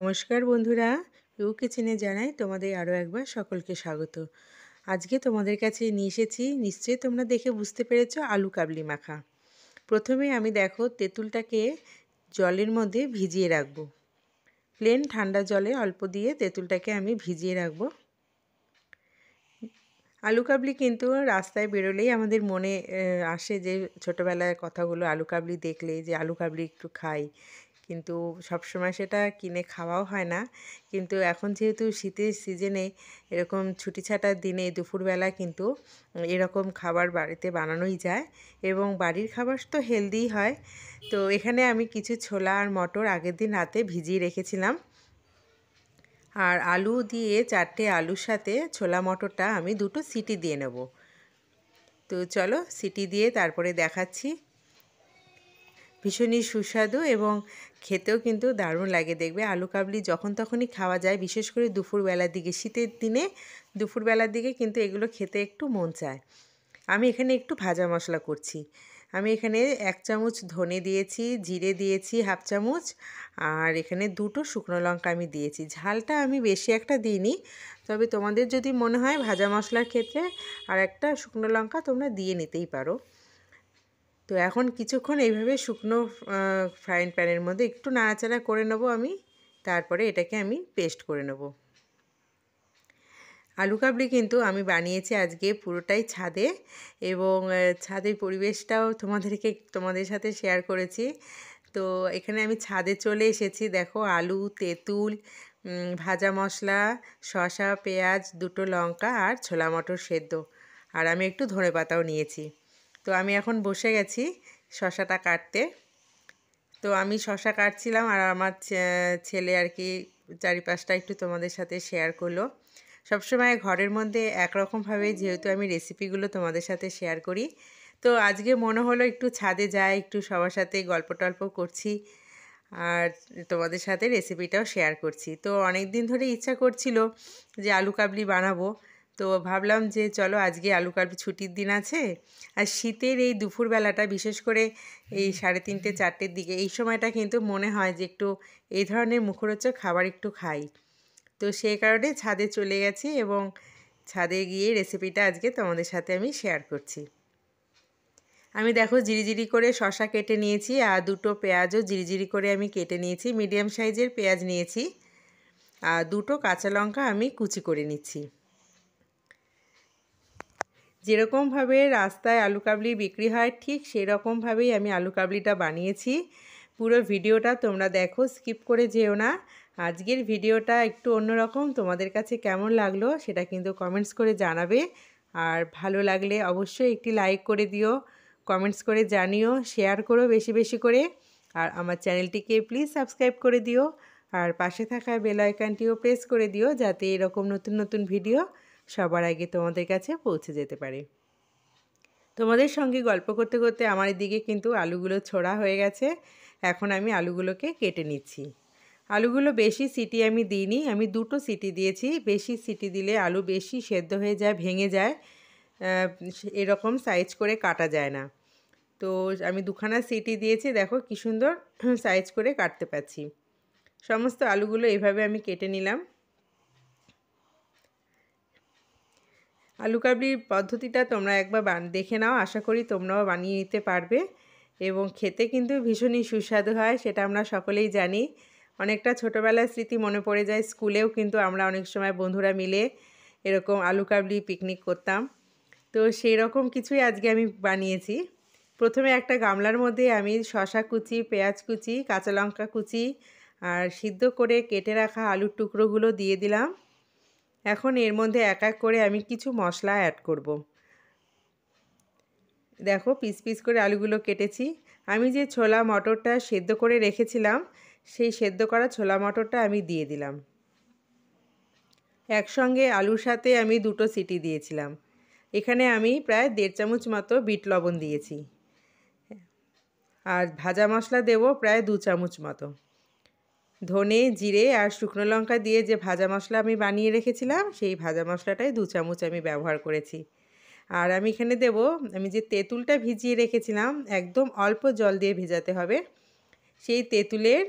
নমস্কার বন্ধুরা, ইউ কিচেনে জানাই তোমাদের আরও একবার সকলকে স্বাগত। আজকে তোমাদের কাছে নিয়ে এসেছি, নিশ্চয়ই তোমরা দেখে বুঝতে পেরেছো, আলু কাবলি মাখা। প্রথমে আমি দেখো তেঁতুলটাকে জলের মধ্যে ভিজিয়ে রাখবো। প্লেন ঠান্ডা জলে অল্প দিয়ে তেঁতুলটাকে আমি ভিজিয়ে রাখবো। আলু কাবলি কিন্তু রাস্তায় বেরোলেই আমাদের মনে আসে যে ছোটোবেলায় কথাগুলো, আলু কাবলি দেখলে যে আলু কাবলি একটু খাই, কিন্তু সবসময় সেটা কিনে খাওয়াও হয় না। কিন্তু এখন যেহেতু শীতের সিজনে এরকম ছুটি ছাটার দিনে দুপুরবেলা কিন্তু এরকম খাবার বাড়িতে বানানোই যায়, এবং বাড়ির খাবার তো হেলদিই হয়। তো এখানে আমি কিছু ছোলা আর মটর আগের দিন রাতে ভিজিয়ে রেখেছিলাম, আর আলু দিয়ে 4টে আলুর সাথে ছোলা মটরটা আমি 2টো সিটি দিয়ে নেব। তো চলো সিটি দিয়ে তারপরে দেখাচ্ছি। ভীষণই সুস্বাদু এবং খেতেও কিন্তু দারুণ লাগে। দেখবে আলু কাবলি যখন তখনই খাওয়া যায়, বিশেষ করে দুপুরবেলার দিকে, শীতের দিনে দুপুরবেলার দিকে কিন্তু এগুলো খেতে একটু মন চায়। আমি এখানে একটু ভাজা মশলা করছি। আমি এখানে 1 চামচ ধনে দিয়েছি, জিরে দিয়েছি 1/2 চামচ, আর এখানে 2টো শুকনো লঙ্কা আমি দিয়েছি। ঝালটা আমি বেশি একটা দিইনি, তবে তোমাদের যদি মনে হয় ভাজা মশলার ক্ষেত্রে আর একটা শুকনো লঙ্কা তোমরা দিয়ে নিতেই পারো। তো এখন কিছুক্ষণ এইভাবে শুকনো ফ্রাইং প্যানের মধ্যে একটু নাড়াচাড়া করে নেবো আমি, তারপরে এটাকে আমি পেস্ট করে নেব। আলু কাবলি কিন্তু আমি বানিয়েছি আজকে পুরোটাই ছাদে, এবং ছাদের পরিবেশটাও তোমাদের সাথে শেয়ার করেছি। তো এখানে আমি ছাদে চলে এসেছি, দেখো আলু, তেঁতুল, ভাজা মশলা, শসা, পেঁয়াজ, 2টো লঙ্কা আর ছোলা মটর সেদ্ধ, আর আমি একটু ধনেপাতাও নিয়েছি। তো আমি এখন বসে গেছি শসাটা কাটতে। তো আমি শসা কাটছিলাম, আর আমার ছেলে আর কি চারিপাশটা একটু তোমাদের সাথে শেয়ার করলো। সবসময় ঘরের মধ্যে একরকমভাবে যেহেতু আমি রেসিপিগুলো তোমাদের সাথে শেয়ার করি, তো আজকে মনে হলো একটু ছাদে যাই, একটু সবার সাথে গল্প টল্প করছি, আর তোমাদের সাথে রেসিপিটাও শেয়ার করছি। তো অনেক দিন ধরে ইচ্ছা করছিল যে আলু কাবলি বানাবো, তো ভাবলাম যে চলো আজকে আলু কাবলি, ছুটির দিন আছে, আর শীতের এই দুপুরবেলাটা, বিশেষ করে এই 3:30 4টের দিকে, এই সময়টা কিন্তু মনে হয় যে একটু এই ধরনের মুখরোচক খাবার একটু খাই। তো সেই কারণে ছাদে চলে গেছি, এবং ছাদে গিয়ে রেসিপিটা আজকে তোমাদের সাথে আমি শেয়ার করছি। আমি দেখো জিরিজিরি করে শসা কেটে নিয়েছি, আর 2টো পেঁয়াজও জিরিজিরি করে আমি কেটে নিয়েছি, মিডিয়াম সাইজের পেঁয়াজ নিয়েছি, আর 2টো কাঁচা লঙ্কা আমি কুচি করে নিচ্ছি। যেরকমভাবে রাস্তায় আলু কাবলি বিক্রি হয় ঠিক সেরকমভাবেই আমি আলু কাবলিটা বানিয়েছি। পুরো ভিডিওটা তোমরা দেখো, স্কিপ করে যেও না। আজকের ভিডিওটা একটু অন্যরকম, তোমাদের কাছে কেমন লাগলো সেটা কিন্তু কমেন্টস করে জানাবে, আর ভালো লাগলে অবশ্যই একটি লাইক করে দিও, কমেন্টস করে জানিও, শেয়ার করো বেশি বেশি করে, আর আমার চ্যানেলটিকে প্লিজ সাবস্ক্রাইব করে দিও, আর পাশে থাকা বেল আইকনটিও প্রেস করে দিও, যাতে এরকম নতুন নতুন ভিডিও সবার আগে তোমাদের কাছে পৌঁছে যেতে পারে। তোমাদের সঙ্গে গল্প করতে করতে আমার এদিকে কিন্তু আলুগুলো ছোড়া হয়ে গেছে। এখন আমি আলুগুলোকে কেটে নিচ্ছি। আলুগুলো বেশি সিটি আমি দিইনি, আমি 2টো সিটি দিয়েছি। বেশি সিটি দিলে আলু বেশি সেদ্ধ হয়ে যায়, ভেঙে যায়, এরকম সাইজ করে কাটা যায় না। তো আমি 2খানা সিটি দিয়েছি, দেখো কি সুন্দর সাইজ করে কাটতে পারছি। সমস্ত আলুগুলো এইভাবে আমি কেটে নিলাম। আলু কাবলির পদ্ধতিটা তোমরা একবার দেখে নাও, আশা করি তোমরাও বানিয়ে নিতে পারবে, এবং খেতে কিন্তু ভীষণই সুস্বাদু হয়, সেটা আমরা সকলেই জানি। অনেকটা ছোটোবেলার স্মৃতি মনে পড়ে যায়, স্কুলেও কিন্তু আমরা অনেক সময় বন্ধুরা মিলে এরকম আলু কাবলি পিকনিক করতাম। তো সেই রকম কিছুই আজকে আমি বানিয়েছি। প্রথমে একটা গামলার মধ্যে আমি শসা কুচি, পেঁয়াজ কুচি, কাঁচা লঙ্কা কুচি, আর সিদ্ধ করে কেটে রাখা আলুর টুকরোগুলো দিয়ে দিলাম। এখন এর মধ্যে এক এক করে আমি কিছু মশলা অ্যাড করব। দেখো পিস পিস করে আলুগুলো কেটেছি। আমি যে ছোলা মটরটা সেদ্ধ করে রেখেছিলাম, সেই সেদ্ধ করা ছোলা মটরটা আমি দিয়ে দিলাম। একসঙ্গে আলুর সাথে আমি 2টো সিটি দিয়েছিলাম। এখানে আমি প্রায় 1.5 চামচ মতো বিট লবণ দিয়েছি, আর ভাজা মশলা দেব প্রায় 2 চামচ মতো। ধনে, জিরে আর শুকনো লঙ্কা দিয়ে যে ভাজা মশলা আমি বানিয়ে রেখেছিলাম, সেই ভাজা মশলাটাই 2 চামচ আমি ব্যবহার করেছি। আর আমি এখানে দেব, আমি যে তেঁতুলটা ভিজিয়ে রেখেছিলাম, একদম অল্প জল দিয়ে ভেজাতে হবে, সেই তেঁতুলের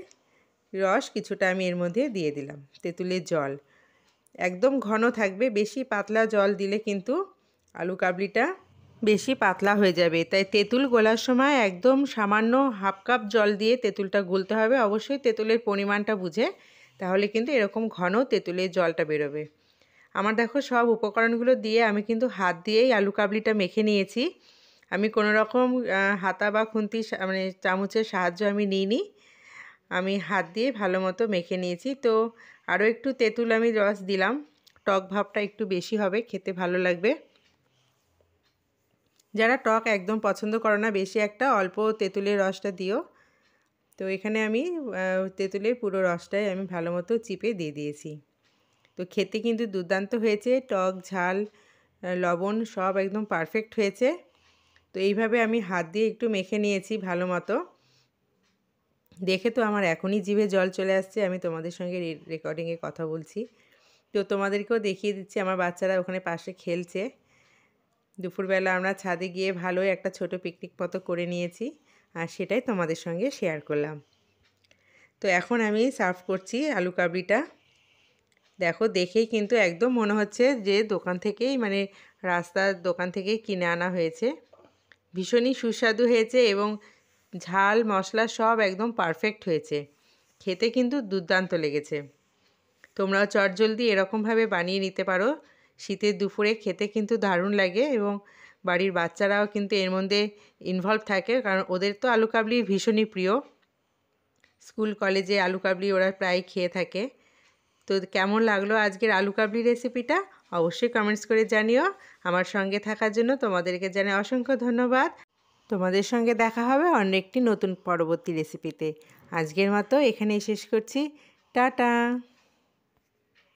রস কিছুটা আমি এর মধ্যে দিয়ে দিলাম, তেঁতুলের জল একদম ঘন থাকবে, বেশি পাতলা জল দিলে কিন্তু আলু কাবলিটা বেশি পাতলা হয়ে যাবে। তাই তেঁতুল গোলার সময় একদম সামান্য হাফ কাপ জল দিয়ে তেঁতুলটা গুলতে হবে, অবশ্যই তেঁতুলের পরিমাণটা বুঝে, তাহলে কিন্তু এরকম ঘন তেঁতুলের জলটা বেরোবে। আমার দেখো সব উপকরণগুলো দিয়ে আমি কিন্তু হাত দিয়েই আলু কাবলিটা মেখে নিয়েছি। আমি কোনো রকম হাতা বা খুন্তি মানে চামচের সাহায্য আমি নিইনি, আমি হাত দিয়ে ভালো মতো মেখে নিয়েছি। তো আরও একটু তেঁতুল আমি রস দিলাম, টক ভাবটা একটু বেশি হবে, খেতে ভালো লাগবে। যারা টক একদম পছন্দ করো না বেশি একটা, অল্প তেঁতুলের রসটা দিও। তো এখানে আমি তেঁতুলের পুরো রসটাই আমি ভালো মতো চিপে দিয়ে দিয়েছি। তো খেতে কিন্তু দুর্দান্ত হয়েছে, টক ঝাল লবণ সব একদম পারফেক্ট হয়েছে। তো এইভাবে আমি হাত দিয়ে একটু মেখে নিয়েছি ভালো মতো। দেখে তো আমার এখনই জিভে জল চলে আসছে, আমি তোমাদের সঙ্গে রেকর্ডিংয়ে কথা বলছি। তো তোমাদেরকেও দেখিয়ে দিচ্ছি, আমার বাচ্চারা ওখানে পাশে খেলছে। দুপুরবেলা আমরা ছাদে গিয়ে ভালোই একটা ছোট পিকনিক মতো করে নিয়েছি, আর সেটাই তোমাদের সঙ্গে শেয়ার করলাম। তো এখন আমি সার্ভ করছি আলু কাবলিটা। দেখো দেখেই কিন্তু একদম মনে হচ্ছে যে দোকান থেকেই, মানে রাস্তার দোকান থেকেই কিনে আনা হয়েছে। ভীষণই সুস্বাদু হয়েছে এবং ঝাল মশলা সব একদম পারফেক্ট হয়েছে, খেতে কিন্তু দুর্দান্ত লেগেছে। তোমরাও চটজলদি এরকমভাবে বানিয়ে নিতে পারো, শীতের দুপুরে খেতে কিন্তু দারুণ লাগে এবং বাড়ির বাচ্চারাও কিন্তু এর মধ্যে ইনভলভ থাকে, কারণ ওদের তো আলু কাবলি ভীষণই প্রিয়। স্কুল কলেজে আলু কাবলি ওরা প্রায় খেয়ে থাকে। তো কেমন লাগলো আজকের আলু কাবলি রেসিপিটা অবশ্যই কমেন্টস করে জানিও। আমার সঙ্গে থাকার জন্য তোমাদেরকে জানাই অসংখ্য ধন্যবাদ। তোমাদের সঙ্গে দেখা হবে অন্য একটি নতুন পরবর্তী রেসিপিতে। আজকের মতো এখানেই শেষ করছি। টাটা।